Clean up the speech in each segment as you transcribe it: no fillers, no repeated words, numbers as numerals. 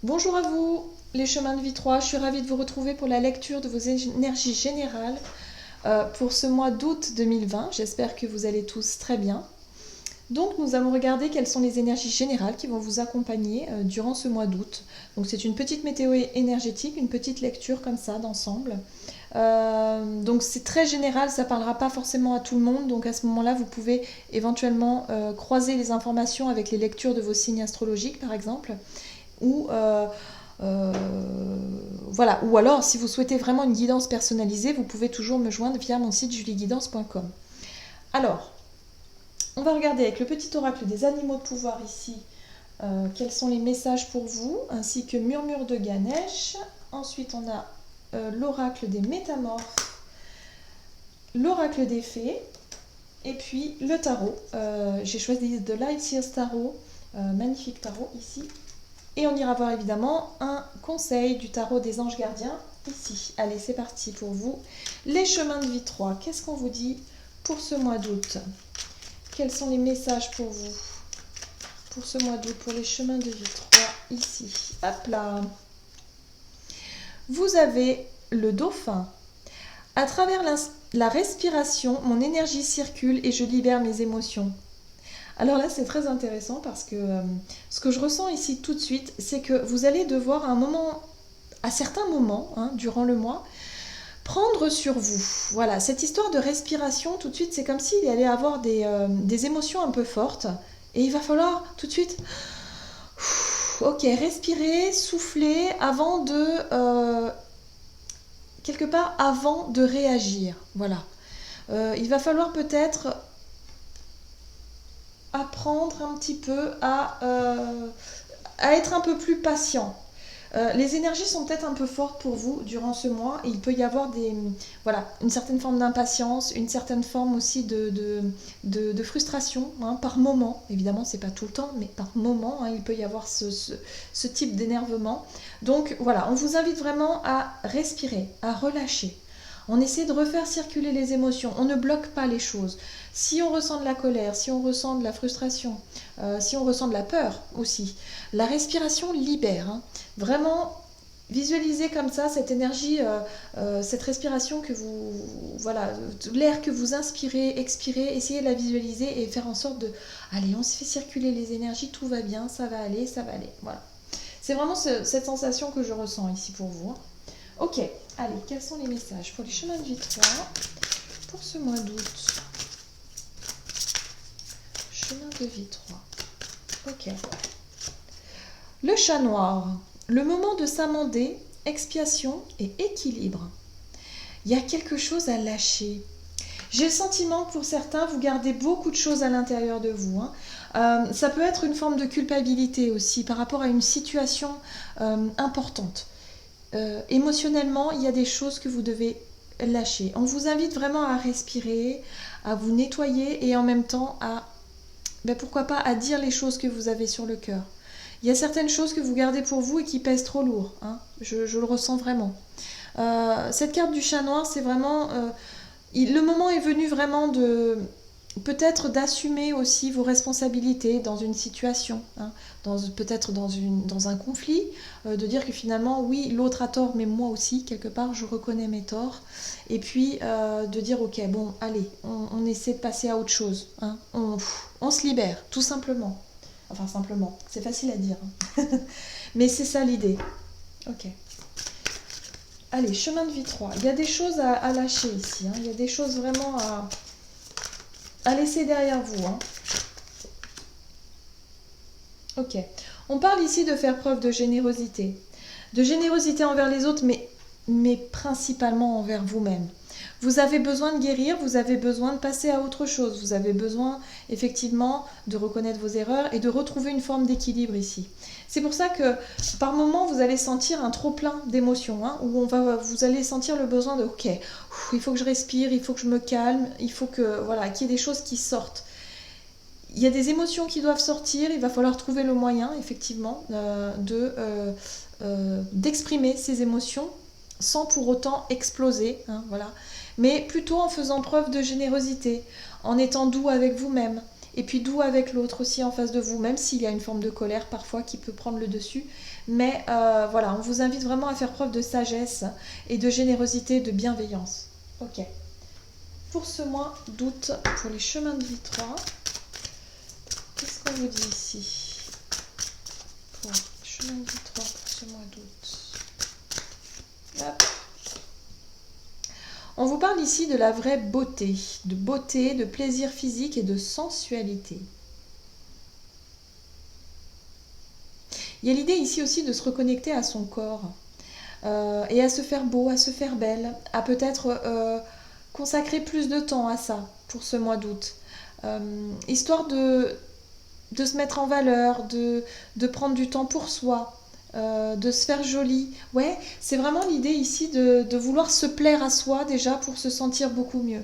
Bonjour à vous, les chemins de vie 3. Je suis ravie de vous retrouver pour la lecture de vos énergies générales pour ce mois d'août 2020. J'espère que vous allez tous très bien. Donc nous allons regarder quelles sont les énergies générales qui vont vous accompagner durant ce mois d'août. Donc c'est une petite météo énergétique, une petite lecture comme ça d'ensemble. Donc c'est très général, ça ne parlera pas forcément à tout le monde. Donc à ce moment-là, vous pouvez éventuellement croiser les informations avec les lectures de vos signes astrologiques par exemple. Ou euh, voilà. Ou alors, si vous souhaitez vraiment une guidance personnalisée, vous pouvez toujours me joindre via mon site julieguidance.com. Alors, on va regarder avec le petit oracle des animaux de pouvoir ici quels sont les messages pour vous, ainsi que murmure de Ganesh. Ensuite, on a l'oracle des métamorphes, l'oracle des fées, et puis le tarot. J'ai choisi The Light Seers Tarot, magnifique tarot ici. Et on ira voir évidemment un conseil du tarot des anges gardiens ici. Allez, c'est parti pour vous. Les chemins de vie 3, qu'est-ce qu'on vous dit pour ce mois d'août? Quels sont les messages pour vous pour ce mois d'août, pour les chemins de vie 3 ici? Hop là. Vous avez le dauphin. À travers la respiration, mon énergie circule et je libère mes émotions. Alors là, c'est très intéressant parce que ce que je ressens ici tout de suite, c'est que vous allez devoir à certains moments, durant le mois, prendre sur vous. Voilà, cette histoire de respiration, tout de suite, c'est comme s'il allait avoir des émotions un peu fortes. Et il va falloir tout de suite, ok, respirer, souffler avant quelque part, avant de réagir. Voilà. Il va falloir peut-être apprendre un petit peu à être un peu plus patient. Les énergies sont peut-être un peu fortes pour vous durant ce mois et il peut y avoir voilà, une certaine forme d'impatience, une certaine forme aussi de frustration par moment. Évidemment, c'est pas tout le temps, mais par moment, il peut y avoir ce type d'énervement. Donc voilà, on vous invite vraiment à respirer, à relâcher. On essaie de refaire circuler les émotions, on ne bloque pas les choses. Si on ressent de la colère, si on ressent de la frustration, si on ressent de la peur aussi, la respiration libère. Vraiment, visualisez comme ça cette énergie, cette respiration que vous, voilà, l'air que vous inspirez, expirez, essayez de la visualiser et faire en sorte de, allez, on se fait circuler les énergies, tout va bien, ça va aller, voilà. C'est vraiment cette sensation que je ressens ici pour vous. Ok, allez, quels sont les messages pour les chemins de vie 3 pour ce mois d'août? Chemin de vie 3. Ok. Le chat noir. Le moment de s'amender, expiation et équilibre. Il y a quelque chose à lâcher. J'ai le sentiment que pour certains, vous gardez beaucoup de choses à l'intérieur de vous. Ça peut être une forme de culpabilité aussi par rapport à une situation importante. Émotionnellement, il y a des choses que vous devez lâcher. On vous invite vraiment à respirer, à vous nettoyer et en même temps pourquoi pas, à dire les choses que vous avez sur le cœur. Il y a certaines choses que vous gardez pour vous et qui pèsent trop lourd. Je le ressens vraiment. Cette carte du chat noir, c'est vraiment... le moment est venu vraiment peut-être d'assumer aussi vos responsabilités dans une situation, peut-être dans un conflit, de dire que finalement, oui, l'autre a tort, mais moi aussi, quelque part, je reconnais mes torts. Et puis, de dire, ok, bon, allez, on essaie de passer à autre chose. On se libère, tout simplement. Enfin, simplement, c'est facile à dire. Mais c'est ça l'idée. Ok. Allez, chemin de vie 3. Il y a des choses à lâcher ici. Il y a des choses vraiment à laisser derrière vous. Ok. On parle ici de faire preuve de générosité. De générosité envers les autres, mais principalement envers vous-même. Vous avez besoin de guérir, vous avez besoin de passer à autre chose. Vous avez besoin effectivement de reconnaître vos erreurs et de retrouver une forme d'équilibre ici. C'est pour ça que par moments vous allez sentir un trop plein d'émotions, où vous allez sentir le besoin de ok, il faut que je respire, il faut que je me calme, il faut que voilà, qu'il y ait des choses qui sortent. Il y a des émotions qui doivent sortir, il va falloir trouver le moyen effectivement d'exprimer ces émotions sans pour autant exploser, voilà. Mais plutôt en faisant preuve de générosité, en étant doux avec vous-même et puis doux avec l'autre aussi en face de vous, même s'il y a une forme de colère parfois qui peut prendre le dessus. Mais voilà, on vous invite vraiment à faire preuve de sagesse et de générosité, de bienveillance. Ok. Pour ce mois d'août, pour les chemins de vie 3, qu'est-ce qu'on vous dit ici? Pour les chemins de vie 3 pour ce mois d'août. Hop. On vous parle ici de la vraie beauté, de plaisir physique et de sensualité. Il y a l'idée ici aussi de se reconnecter à son corps et à se faire beau, à se faire belle, à peut-être consacrer plus de temps à ça pour ce mois d'août. Histoire de se mettre en valeur, de prendre du temps pour soi, de se faire jolie. Ouais, c'est vraiment l'idée ici de vouloir se plaire à soi déjà pour se sentir beaucoup mieux.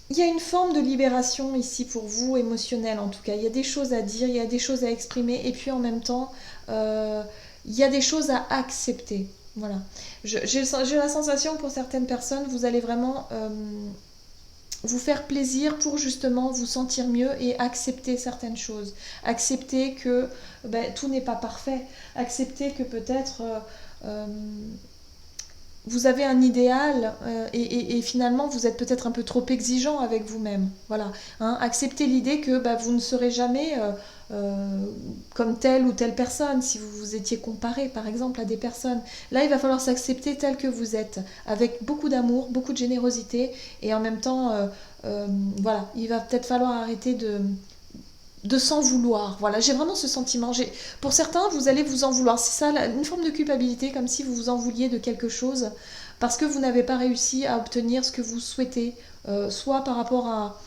Il y a une forme de libération ici pour vous, émotionnelle en tout cas. Il y a des choses à dire, il y a des choses à exprimer et puis en même temps, il y a des choses à accepter. Voilà. J'ai la sensation que pour certaines personnes, vous allez vraiment vous faire plaisir pour justement vous sentir mieux et accepter certaines choses. Accepter que tout n'est pas parfait. Accepter que peut-être vous avez un idéal et finalement vous êtes peut-être un peu trop exigeant avec vous-même. Voilà. Hein, accepter l'idée que vous ne serez jamais comme telle ou telle personne si vous vous étiez comparé par exemple à des personnes. Là il va falloir s'accepter tel que vous êtes, avec beaucoup d'amour, beaucoup de générosité et en même temps voilà, il va peut-être falloir arrêter de s'en vouloir. Voilà, j'ai vraiment ce sentiment. Pour certains, vous allez vous en vouloir. C'est ça, une forme de culpabilité, comme si vous vous en vouliez de quelque chose, parce que vous n'avez pas réussi à obtenir ce que vous souhaitez, soit par rapport à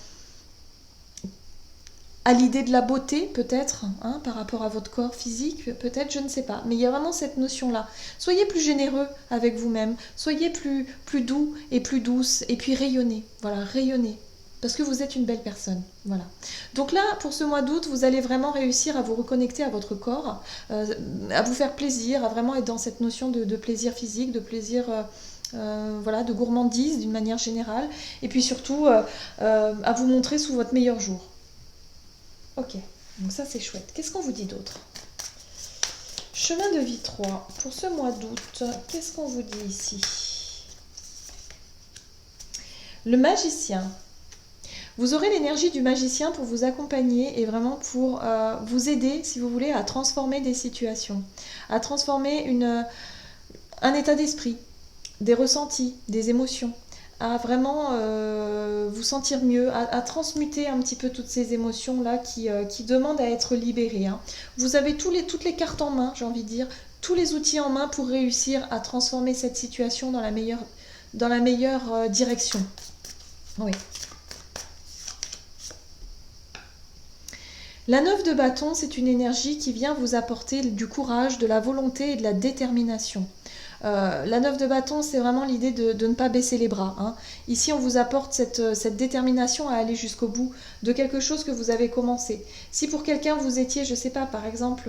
l'idée de la beauté, peut-être, hein, par rapport à votre corps physique, peut-être, je ne sais pas. Mais il y a vraiment cette notion-là. Soyez plus généreux avec vous-même, soyez plus doux et plus douce, et puis rayonnez. Voilà, rayonnez. Parce que vous êtes une belle personne. Voilà. Donc là, pour ce mois d'août, vous allez vraiment réussir à vous reconnecter à votre corps, à vous faire plaisir, à vraiment être dans cette notion de plaisir physique, de plaisir... voilà, de gourmandise d'une manière générale, et puis surtout à vous montrer sous votre meilleur jour. Ok, donc ça c'est chouette. Qu'est-ce qu'on vous dit d'autre? Chemin de vie 3, pour ce mois d'août, qu'est-ce qu'on vous dit ici? Le magicien. Vous aurez l'énergie du magicien pour vous accompagner et vraiment pour vous aider, si vous voulez, à transformer des situations, à transformer un état d'esprit, des ressentis, des émotions, à vraiment vous sentir mieux, à transmuter un petit peu toutes ces émotions-là qui demandent à être libérées. Hein. Vous avez toutes les cartes en main, j'ai envie de dire, tous les outils en main pour réussir à transformer cette situation dans la meilleure direction. Oui. La 9 de bâton, c'est une énergie qui vient vous apporter du courage, de la volonté et de la détermination. La 9 de bâton, c'est vraiment l'idée de ne pas baisser les bras. Hein. Ici, on vous apporte cette détermination à aller jusqu'au bout de quelque chose que vous avez commencé. Si pour quelqu'un, vous étiez, je ne sais pas, par exemple...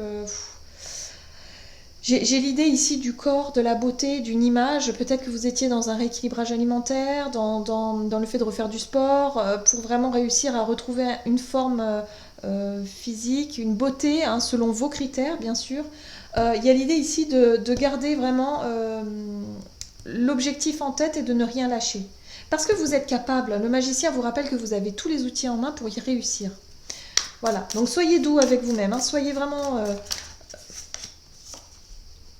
J'ai l'idée ici du corps, de la beauté, d'une image. Peut-être que vous étiez dans un rééquilibrage alimentaire, dans le fait de refaire du sport, pour vraiment réussir à retrouver une forme physique, une beauté, hein, selon vos critères, bien sûr. Il y a l'idée ici de garder vraiment l'objectif en tête et de ne rien lâcher. Parce que vous êtes capable. Le magicien vous rappelle que vous avez tous les outils en main pour y réussir. Voilà. Donc soyez doux avec vous-même. Hein. Soyez vraiment...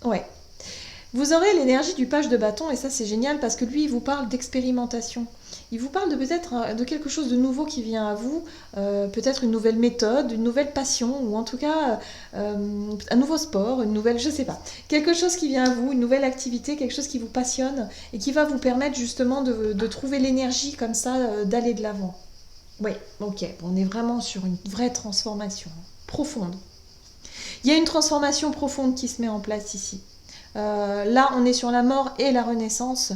Ouais. Vous aurez l'énergie du page de bâton et ça c'est génial parce que lui il vous parle d'expérimentation. Il vous parle de peut-être de quelque chose de nouveau qui vient à vous, peut-être une nouvelle méthode, une nouvelle passion ou en tout cas un nouveau sport, une nouvelle, je sais pas, quelque chose qui vient à vous, une nouvelle activité, quelque chose qui vous passionne et qui va vous permettre justement de trouver l'énergie comme ça, d'aller de l'avant. Oui, ok, on est vraiment sur une vraie transformation profonde. Il y a une transformation profonde qui se met en place ici. Là, on est sur la mort et la renaissance.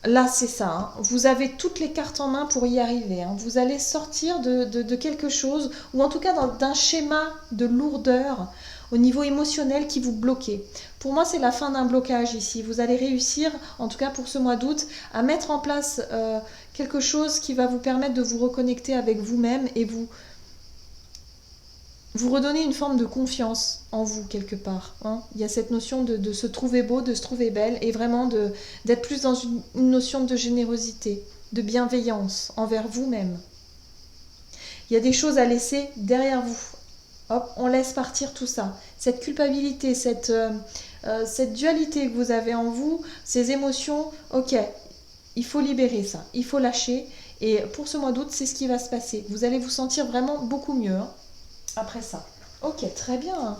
Là, c'est ça, hein. Vous avez toutes les cartes en main pour y arriver, hein. Vous allez sortir de quelque chose, ou en tout cas d'un schéma de lourdeur au niveau émotionnel qui vous bloquait. Pour moi, c'est la fin d'un blocage ici. Vous allez réussir, en tout cas pour ce mois d'août, à mettre en place quelque chose qui va vous permettre de vous reconnecter avec vous-même et vous redonner une forme de confiance en vous quelque part, hein. Il y a cette notion de se trouver beau, de se trouver belle et vraiment d'être plus dans une notion de générosité, de bienveillance envers vous-même. Il y a des choses à laisser derrière vous. Hop, on laisse partir tout ça. Cette culpabilité, cette dualité que vous avez en vous, ces émotions, ok, il faut libérer ça, il faut lâcher. Et pour ce mois d'août, c'est ce qui va se passer. Vous allez vous sentir vraiment beaucoup mieux, hein, après ça. Ok, très bien.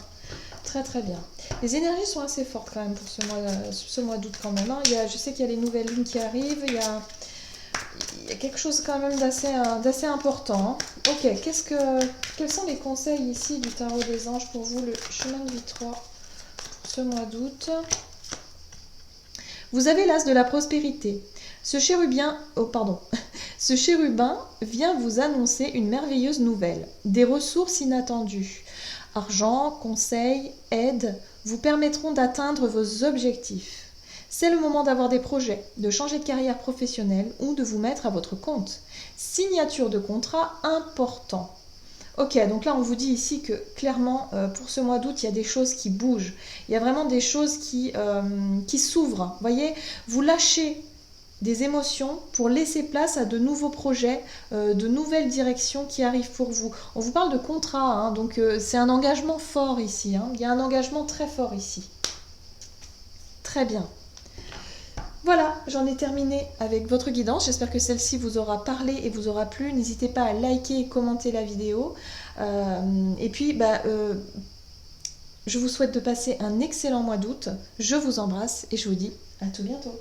Très très bien. Les énergies sont assez fortes quand même pour ce mois d'août quand même, hein. Je sais qu'il y a les nouvelles lunes qui arrivent, il y a quelque chose quand même d'assez important, hein. Ok, quels sont les conseils ici du tarot des anges pour vous, le chemin de vie 3 pour ce mois d'août? Vous avez l'as de la prospérité. Ce chérubin vient vous annoncer une merveilleuse nouvelle, des ressources inattendues. Argent, conseils, aide vous permettront d'atteindre vos objectifs. C'est le moment d'avoir des projets, de changer de carrière professionnelle ou de vous mettre à votre compte. Signature de contrat important. Ok, donc là on vous dit ici que clairement pour ce mois d'août il y a des choses qui bougent. Il y a vraiment des choses qui s'ouvrent. Vous voyez, vous lâchez des émotions pour laisser place à de nouveaux projets, de nouvelles directions qui arrivent pour vous. On vous parle de contrat, hein, donc c'est un engagement fort ici, hein. Il y a un engagement très fort ici. Très bien. Voilà, j'en ai terminé avec votre guidance. J'espère que celle-ci vous aura parlé et vous aura plu. N'hésitez pas à liker et commenter la vidéo. Et puis, je vous souhaite de passer un excellent mois d'août. Je vous embrasse et je vous dis à tout bientôt.